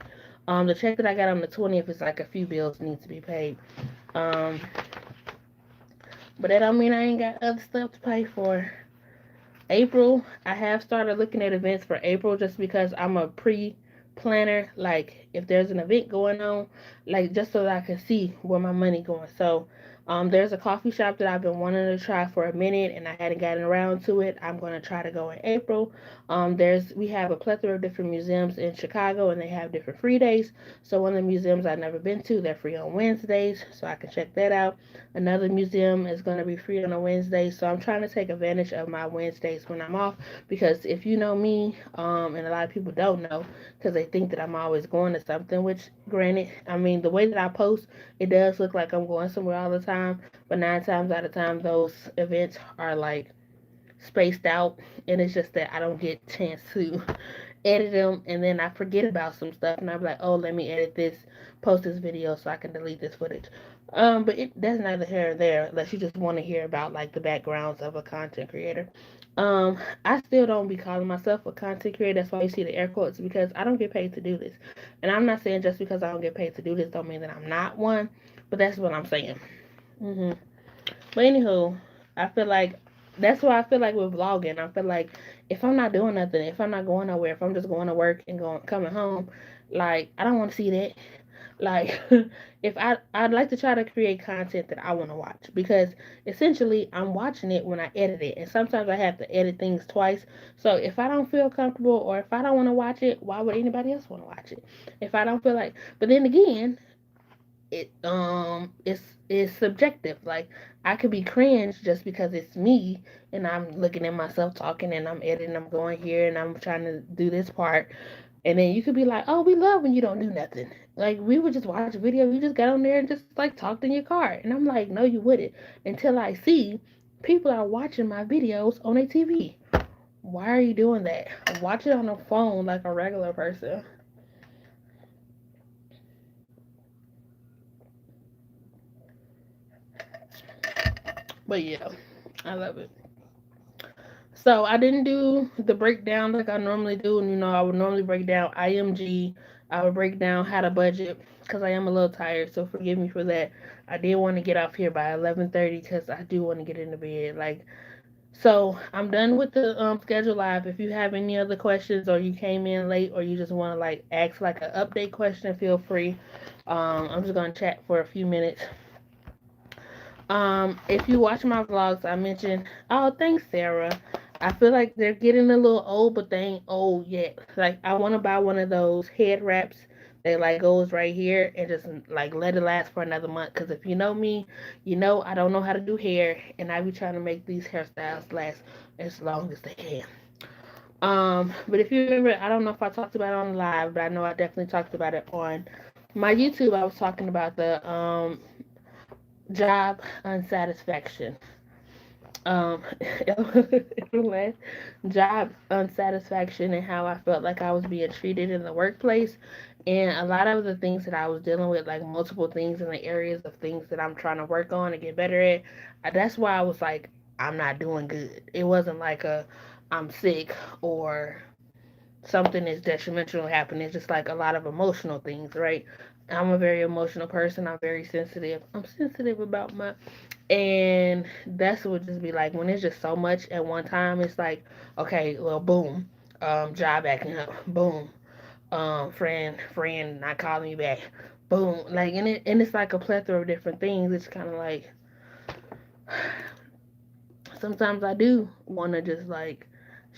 The check that I got on the 20th is like a few bills need to be paid. Um, but that don't mean I ain't got other stuff to pay for. April, I have started looking at events for April just because I'm a pre-planner. Like if there's an event going on, like just so that I can see where my money going. So, there's a coffee shop that I've been wanting to try for a minute and I hadn't gotten around to it. I'm gonna try to go in April. We have a plethora of different museums in Chicago and they have different free days. So one of the museums I've never been to, they're free on Wednesdays, so I can check that out. Another museum is going to be free on a Wednesday, so I'm trying to take advantage of my Wednesdays when I'm off. Because if you know me, and a lot of people don't know, because they think that I'm always going to something. Which, granted, I mean the way that I post, it does look like I'm going somewhere all the time. But 9 times out of time, those events are like spaced out, and it's just that I don't get a chance to edit them, and then I forget about some stuff, and I'm like, oh, let me edit this, post this video so I can delete this footage. But that's neither here or there, unless you just want to hear about like the backgrounds of a content creator. I still don't be calling myself a content creator. That's why you see the air quotes, because I don't get paid to do this, and I'm not saying just because I don't get paid to do this don't mean that I'm not one, but that's what I'm saying. hmm But anywho, I feel like that's why I feel like with vlogging. I feel like if I'm not doing nothing, if I'm not going nowhere, if I'm just going to work and going coming home, like I don't want to see that. Like if I'd like to try to create content that I want to watch, because essentially I'm watching it when I edit it, and sometimes I have to edit things twice. So if I don't feel comfortable or if I don't want to watch it, why would anybody else want to watch it? If I don't feel like, but then again, it's subjective. Like I could be cringe just because it's me and I'm looking at myself talking and I'm editing, I'm going here and I'm trying to do this part, and then you could be like, oh, we love when you don't do nothing. Like we would just watch a video, you just got on there and just like talked in your car, and I'm like, no, you wouldn't, until I see people are watching my videos on a TV. Why are you doing that? Watch it on a phone like a regular person. But yeah, I love it. So I didn't do the breakdown like I normally do. And, I would normally break down IMG. I would break down how to budget because I am a little tired. So forgive me for that. I did want to get off here by 11:30 because I do want to get into bed. So I'm done with the schedule live. If you have any other questions or you came in late or you just want to like ask like an update question, feel free. I'm just gonna chat for a few minutes. If you watch my vlogs, I mentioned, oh, thanks, Sarah. I feel like they're getting a little old, but they ain't old yet. Like, I want to buy one of those head wraps that, like, goes right here and just, like, let it last for another month. Because if you know me, you know I don't know how to do hair, and I be trying to make these hairstyles last as long as they can. But if you remember, I don't know if I talked about it on live, but I know I definitely talked about it on my YouTube. I was talking about the, job unsatisfaction. Um, job unsatisfaction and how I felt like I was being treated in the workplace, and a lot of the things that I was dealing with, like multiple things in the areas of things that I'm trying to work on and get better at. That's why I was like, I'm not doing good. It wasn't like I'm sick or something is detrimental happening. It's just like a lot of emotional things, right? I'm a very emotional person. I'm very sensitive. I'm sensitive about my, and that's what just be like when it's just so much at one time. It's like, okay, well, boom, job acting up, boom, friend not calling me back, boom, like, and it's like a plethora of different things. It's kind of like sometimes I do want to just like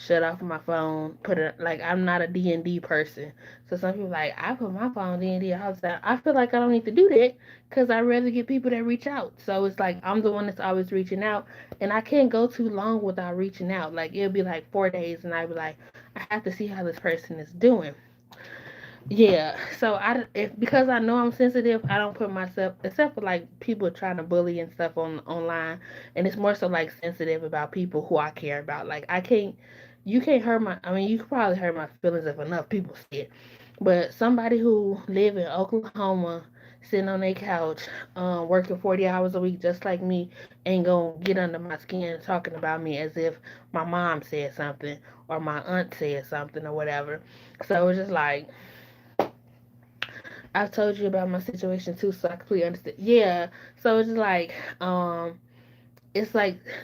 shut off my phone, put it like I'm not a D&D person. So some people like I put my phone on D&D all the time. I feel like I don't need to do that because I rather get people that reach out. So it's like I'm the one that's always reaching out, and I can't go too long without reaching out. Like it'll be like 4 days, and I'd be like, I have to see how this person is doing. Yeah, so if because I know I'm sensitive, I don't put myself except for like people trying to bully and stuff on online, and it's more so like sensitive about people who I care about. Like I can't, you can't hurt my. I mean, you could probably hurt my feelings if enough people see it, but somebody who live in Oklahoma, sitting on their couch, working 40 hours a week just like me, ain't gonna get under my skin talking about me as if my mom said something or my aunt said something or whatever. So it's just like I've told you about my situation too, so I completely understand. Yeah, so it's like a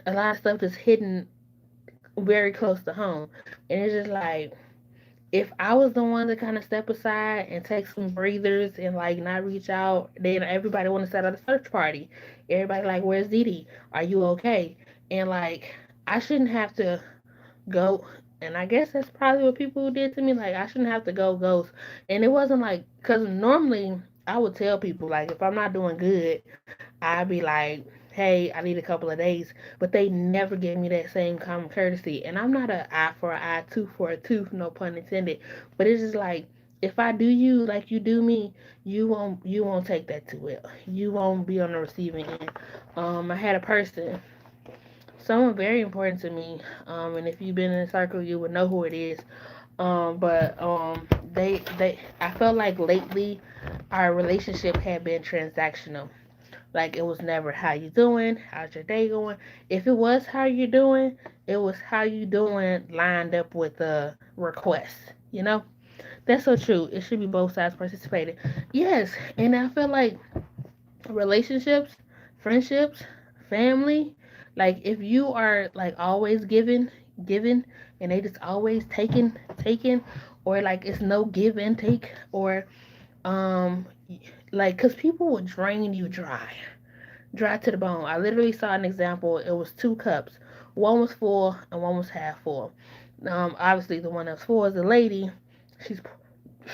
lot of stuff that's hidden very close to home, and it's just like if I was the one to kind of step aside and take some breathers and like not reach out, then everybody want to set out a search party. Everybody like, where's Dee Dee? Are you okay? And like, I shouldn't have to go. And I guess that's probably what people did to me. Like I shouldn't have to go ghost. And it wasn't like because normally I would tell people like if I'm not doing good, I'd be like, hey, I need a couple of days. But they never gave me that same common courtesy. And I'm not a eye for an eye, tooth for a tooth, no pun intended. But it's just like if I do you like you do me, you won't take that too well. You won't be on the receiving end. I had a person, someone very important to me, and if you've been in a circle, you would know who it is. But they, I felt like lately our relationship had been transactional. Like it was never how you doing, how's your day going. If it was how you doing, it was how you doing lined up with a request. You know, that's so true. It should be both sides participating. Yes, and I feel like relationships, friendships, family, like if you are like always giving, and they just always taking, or like it's no give and take, or um, like because people will drain you dry to the bone. I literally saw an example. It was two cups. One was full and one was half full. Obviously the one that's full is the lady. She's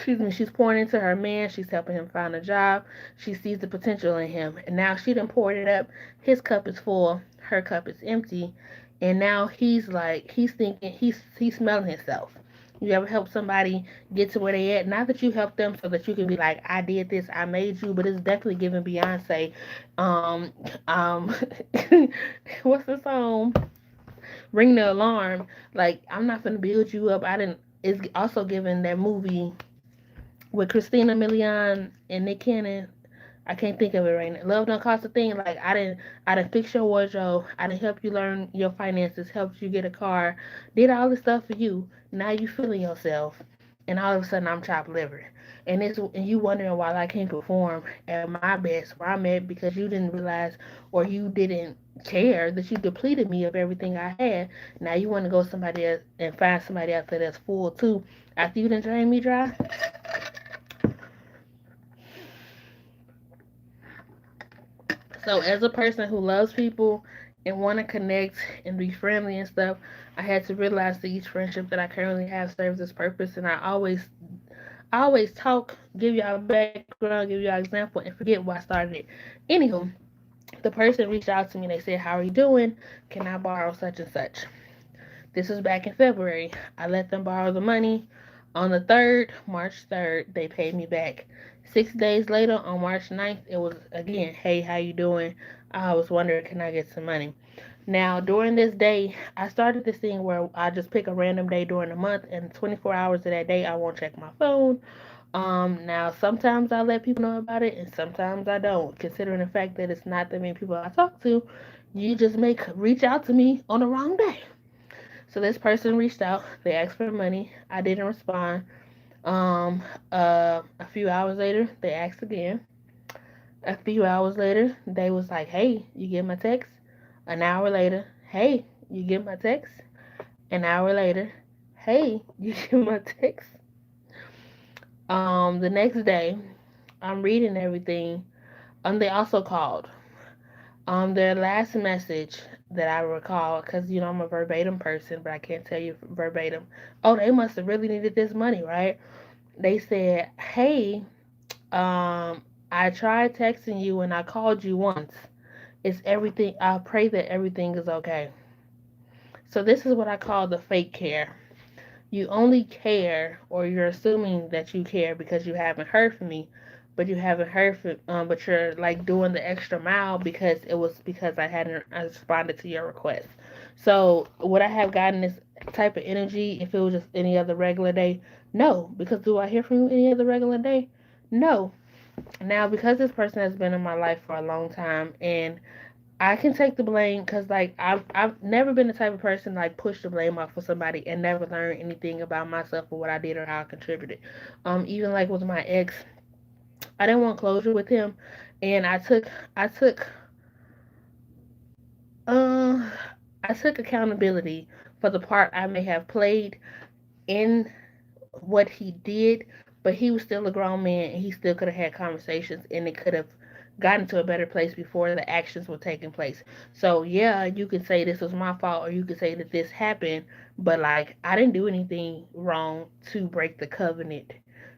she's pouring into her man. She's helping him find a job. She sees the potential in him, and now she done poured it up. His cup is full. Her cup is empty, and now he's thinking he's smelling himself. You ever help somebody get to where they at? Not that you help them so that you can be like, I did this, I made you, but it's definitely giving Beyonce, um, um, what's the song? Ring the alarm. Like I'm not gonna build you up. I didn't. It's also giving that movie with Christina Milian and Nick Cannon. I can't think of it right now. Love don't cost a thing. Like I didn't fix your wardrobe. I didn't help you learn your finances. Helped you get a car. Did all this stuff for you. Now you feeling yourself, and all of a sudden I'm chopped liver, and you wondering why I can't perform at my best where I'm at because you didn't realize or you didn't care that you depleted me of everything I had. Now you want to go somebody else and find somebody out there that's full too after you done drained me dry. So as a person who loves people and want to connect and be friendly and stuff, I had to realize that each friendship that I currently have serves its purpose, and I always talk, give y'all background, give y'all example, and forget why I started it. Anywho, the person reached out to me. They said, "How are you doing? Can I borrow such and such?" This was back in February. I let them borrow the money. On the 3rd, March 3rd, they paid me back. 6 days later, on March 9th, it was again, hey, how you doing? I was wondering, can I get some money? Now, during this day, I started this thing where I just pick a random day during the month, and 24 hours of that day, I won't check my phone. Now sometimes I let people know about it, and sometimes I don't. Considering the fact that it's not that many people I talk to, you just make reach out to me on the wrong day. So this person reached out. They asked for money. I didn't respond. A few hours later, they asked again. A few hours later, they was like, "Hey, you get my text?" An hour later, "Hey, you get my text?" An hour later, "Hey, you get my text?" The next day, I'm reading everything. They also called. Their last message. that I recall, because I'm a verbatim person, but I can't tell you verbatim. Oh, they must have really needed this money, right? They said, "Hey, I tried texting you and I called you once. Is everything? I pray that everything is okay." So this is what I call the fake care. You only care, or you're assuming that you care because you haven't heard from me, but you haven't heard from, but you're like doing the extra mile because it was because I hadn't responded to your request. So would I have gotten this type of energy if it was just any other regular day? No, because do I hear from you any other regular day? No. Now, because this person has been in my life for a long time, and I can take the blame, because like I've never been the type of person like push the blame off for somebody and never learn anything about myself or what I did or how I contributed. Even like with my ex, I didn't want closure with him, and uh I took accountability for the part I may have played in what he did, but he was still a grown man and he still could have had conversations and it could have gotten to a better place before the actions were taking place. So yeah, you could say this was my fault or you could say that this happened, but like I didn't do anything wrong to break the covenant.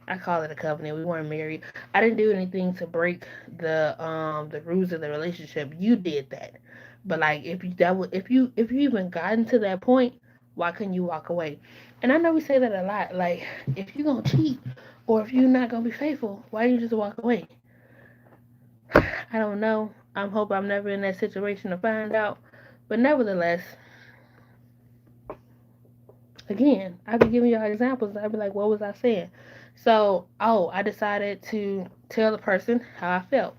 I call it a covenant. We weren't married. I didn't do anything to break the rules of the relationship. You did that. But like if you even gotten to that point, why couldn't you walk away? And I know we say that a lot. Like, if you're gonna cheat or if you're not gonna be faithful, why do you just walk away? I don't know. I hope I'm never in that situation to find out. But nevertheless, again, I be giving y'all examples. I'd be like, what was I saying? So, I decided to tell the person how I felt.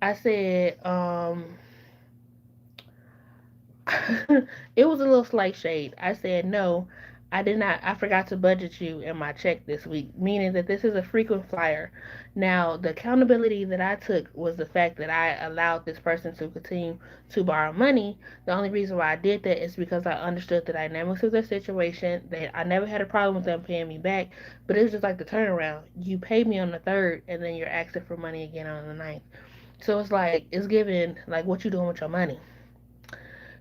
I said, it was a little slight shade. I said, no, I did not. I forgot to budget you in my check this week, meaning that this is a frequent flyer. Now, the accountability that I took was the fact that I allowed this person to continue to borrow money. The only reason why I did that is because I understood the dynamics of their situation. That I never had a problem with them paying me back, but it was just like the turnaround. You paid me on the third, and then you're asking for money again on the ninth. So it's like it's given like what you doing with your money.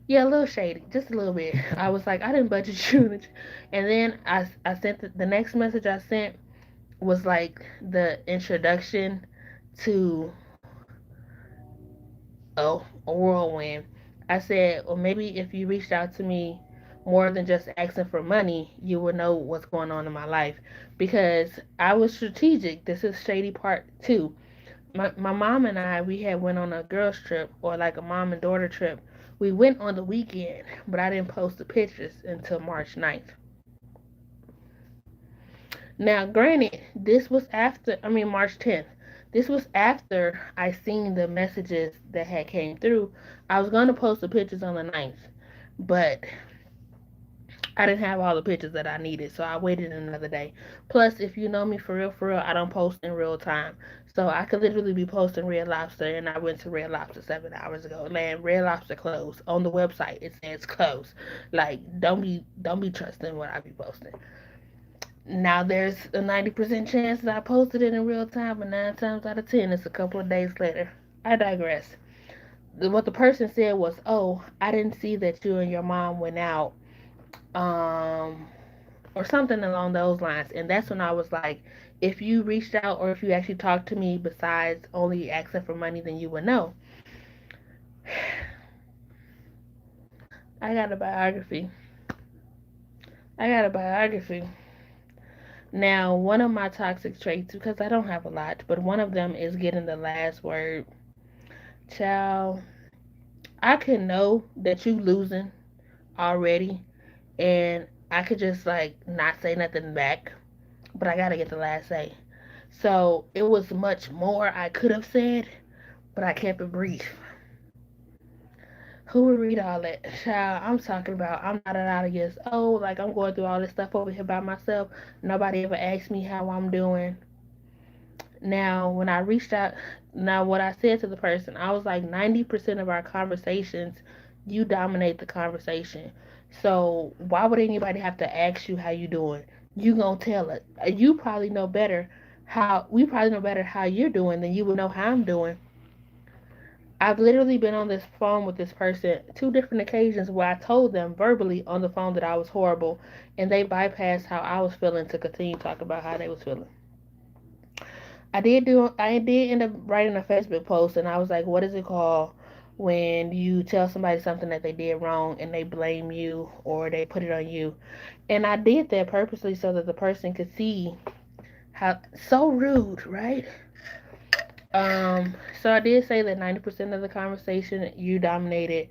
Yeah, a little shady, just a little bit. I was like, I didn't budget you, and then I sent the next message I sent was like the introduction to a whirlwind. I said, well, maybe if you reached out to me more than just asking for money, you would know what's going on in my life because I was strategic. This is shady part too. My mom and I, we had went on a girls trip or like a mom and daughter trip. We went on the weekend, but I didn't post the pictures until March 9th. Now, granted, this was after, I mean, March 10th. This was after I seen the messages that had came through. I was going to post the pictures on the 9th, but I didn't have all the pictures that I needed, so I waited another day. Plus, if you know me for real, I don't post in real time. So I could literally be posting Red Lobster, and I went to Red Lobster 7 hours ago. Man, Red Lobster closed on the website. It says closed. Like, don't be trusting what I be posting. Now there's a 90% chance that I posted it in real time, but 9 times out of 10, it's a couple of days later. I digress. What the person said was, "Oh, I didn't see that you and your mom went out." Um, or something along those lines. And that's when I was like, if you reached out or if you actually talked to me besides only asking for money, then you would know. I got a biography. I got a biography. Now, one of my toxic traits, because I don't have a lot, but one of them is getting the last word. Child, I can know that you losing already, and I could just like not say nothing back, but I gotta get the last say. So it was much more I could have said, but I kept it brief. Who would read all that? Child, I'm talking about I'm not allowed to guess. Oh, like I'm going through all this stuff over here by myself. Nobody ever asked me how I'm doing. Now, when I reached out, now what I said to the person, I was like 90% of our conversations, you dominate the conversation. So why would anybody have to ask you how you doing? You gonna tell it. You probably know better how we probably know better how you're doing than you would know how I'm doing. I've literally been on this phone with this person 2 different occasions where I told them verbally on the phone that I was horrible, and they bypassed how I was feeling to continue talking about how they was feeling. I did end up writing a Facebook post, and I was like, what is it called when you tell somebody something that they did wrong and they blame you or they put it on you? And I did that purposely so that the person could see how so rude, right? So I did say that 90% of the conversation you dominated,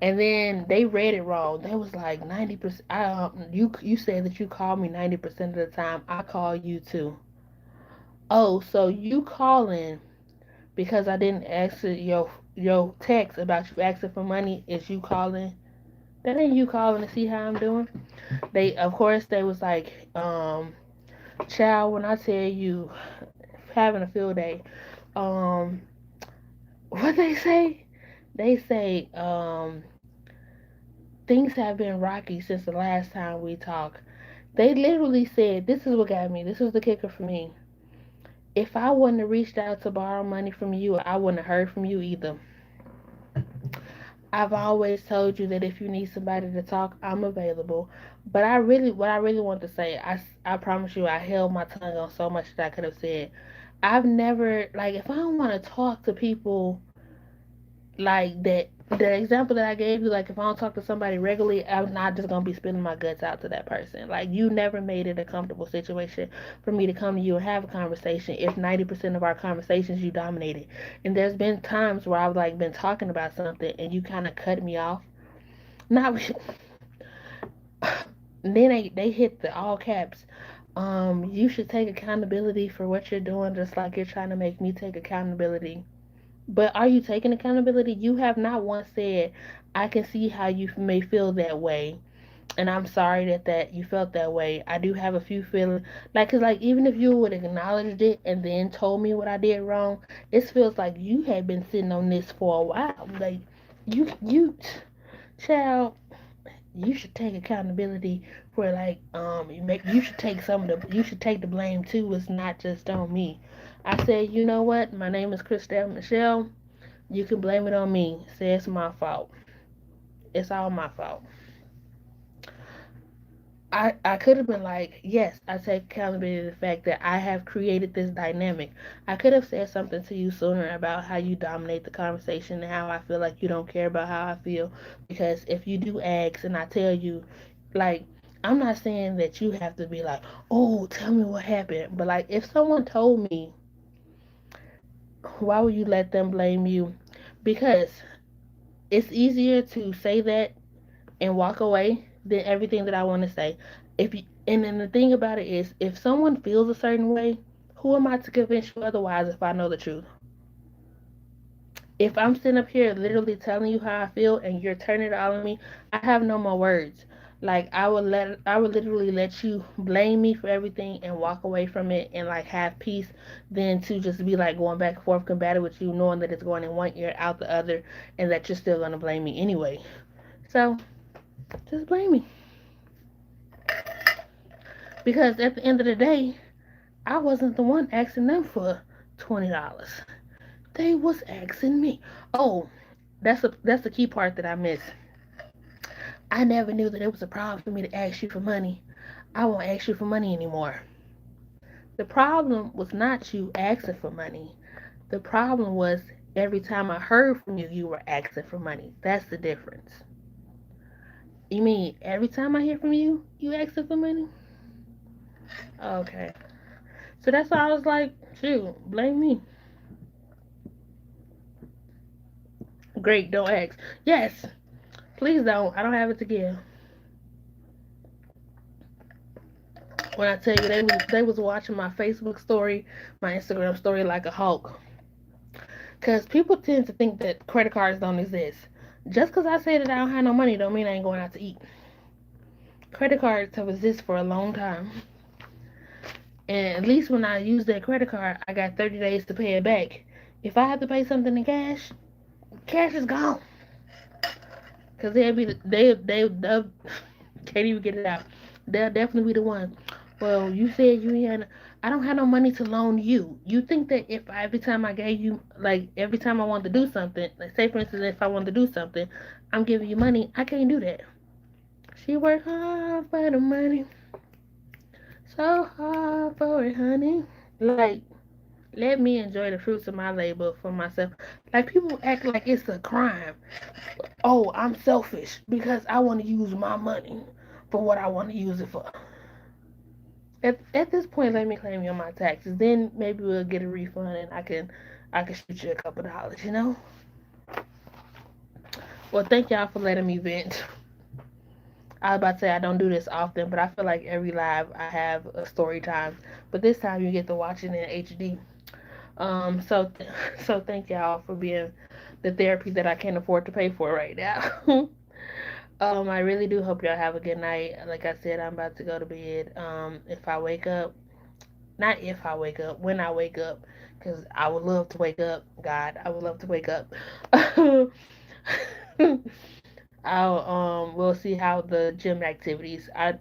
and then they read it wrong. They was like 90%. You said that you call me 90% of the time. I call you too. Oh, so you calling because I didn't answer your text about you asking for money? Is you calling? That ain't you calling to see how I'm doing. They of course they was like, child, when I tell you having a field day, um, what they say? They say, things have been rocky since the last time we talked. They literally said, this is what got me. This was the kicker for me. If I wouldn't have reached out to borrow money from you, I wouldn't have heard from you either. I've always told you that if you need somebody to talk, I'm available. But what I really want to say, I promise you, I held my tongue on so much that I could have said. I've never, like, if I don't want to talk to people like that, the example that I gave you, like if I don't talk to somebody regularly, I'm not just gonna be spilling my guts out to that person. Like you never made it a comfortable situation for me to come to you and have a conversation if 90% of our conversations you dominated. And there's been times where I've like been talking about something and you kind of cut me off. Not then they hit the all caps. You should take accountability for what you're doing, just like you're trying to make me take accountability. But are you taking accountability? You have not once said, I can see how you may feel that way. And I'm sorry that you felt that way. I do have a few feelings. Like, cause like, even if you would have acknowledged it and then told me what I did wrong, it feels like you had been sitting on this for a while. Like, child, you should take accountability for like, you should take you should take the blame too. It's not just on me. I said, you know what? My name is Christelle Michelle. You can blame it on me. Say it's my fault. It's all my fault. I could have been like, yes, I take accountability for the fact that I have created this dynamic. I could have said something to you sooner about how you dominate the conversation and how I feel like you don't care about how I feel. Because if you do ask and I tell you, like, I'm not saying that you have to be like, oh, tell me what happened. But like, if someone told me, why would you let them blame you? Because it's easier to say that and walk away than everything that I want to say. If you, and then the thing about it is, if someone feels a certain way, who am I to convince you otherwise if I know the truth? If I'm sitting up here literally telling you how I feel and you're turning it all on me, I have no more words. Like I would literally let you blame me for everything and walk away from it and like have peace than to just be like going back and forth combating with you knowing that it's going in one ear out the other and that you're still gonna blame me anyway. So just blame me. Because at the end of the day, I wasn't the one asking them for $20. They was asking me. Oh, that's the key part that I missed. I never knew that it was a problem for me to ask you for money. I won't ask you for money anymore. The problem was not you asking for money. The problem was every time I heard from you, you were asking for money. That's the difference. You mean every time I hear from you, you asking for money? Okay. So that's why I was like, shoot, blame me. Great, don't ask. Yes, please don't. I don't have it to give. When I tell you they was watching my Facebook story, my Instagram story like a hawk. Cause people tend to think that credit cards don't exist. Just cause I say that I don't have no money don't mean I ain't going out to eat. Credit cards have existed for a long time. And at least when I use that credit card, I got 30 days to pay it back. If I have to pay something in cash, cash is gone. Cause they'll be they can't even get it out. They'll definitely be the one. Well, you said you had. I don't have no money to loan you. You think that if every time I gave you, like every time I wanted to do something, like say for instance, if I wanted to do something, I'm giving you money. I can't do that. She worked hard for the money, so hard for it, honey. Like, let me enjoy the fruits of my labor for myself. Like people act like it's a crime. Oh, I'm selfish because I want to use my money for what I want to use it for. At this point, let me claim you on my taxes. Then maybe we'll get a refund and I can shoot you a couple dollars. You know. Well, thank y'all for letting me vent. I was about to say I don't do this often, but I feel like every live I have a story time. But this time you get to watch it in HD. So so thank y'all for being the therapy that I can't afford to pay for right now. I really do hope y'all have a good night. Like I said, I'm about to go to bed. If I wake up, not if I wake up, when I wake up, because I would love to wake up. God, I would love to wake up. I'll we'll see how the gym activities. I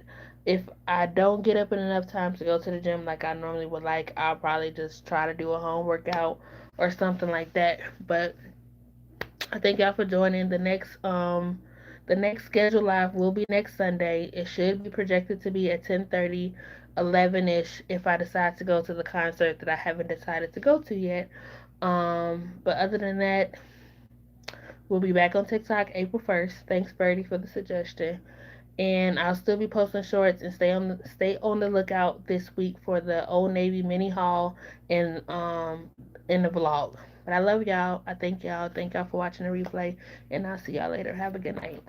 if I don't get up in enough time to go to the gym like I normally would like, I'll probably just try to do a home workout or something like that. But I thank y'all for joining. The next scheduled live will be next Sunday. It should be projected to be at 10:30, 11ish if I decide to go to the concert that I haven't decided to go to yet. But other than that, we'll be back on TikTok April 1st. Thanks, Birdie, for the suggestion. And I'll still be posting shorts and stay on the lookout this week for the Old Navy mini haul and in the vlog. But I love y'all. I thank y'all. Thank y'all for watching the replay, and I'll see y'all later. Have a good night.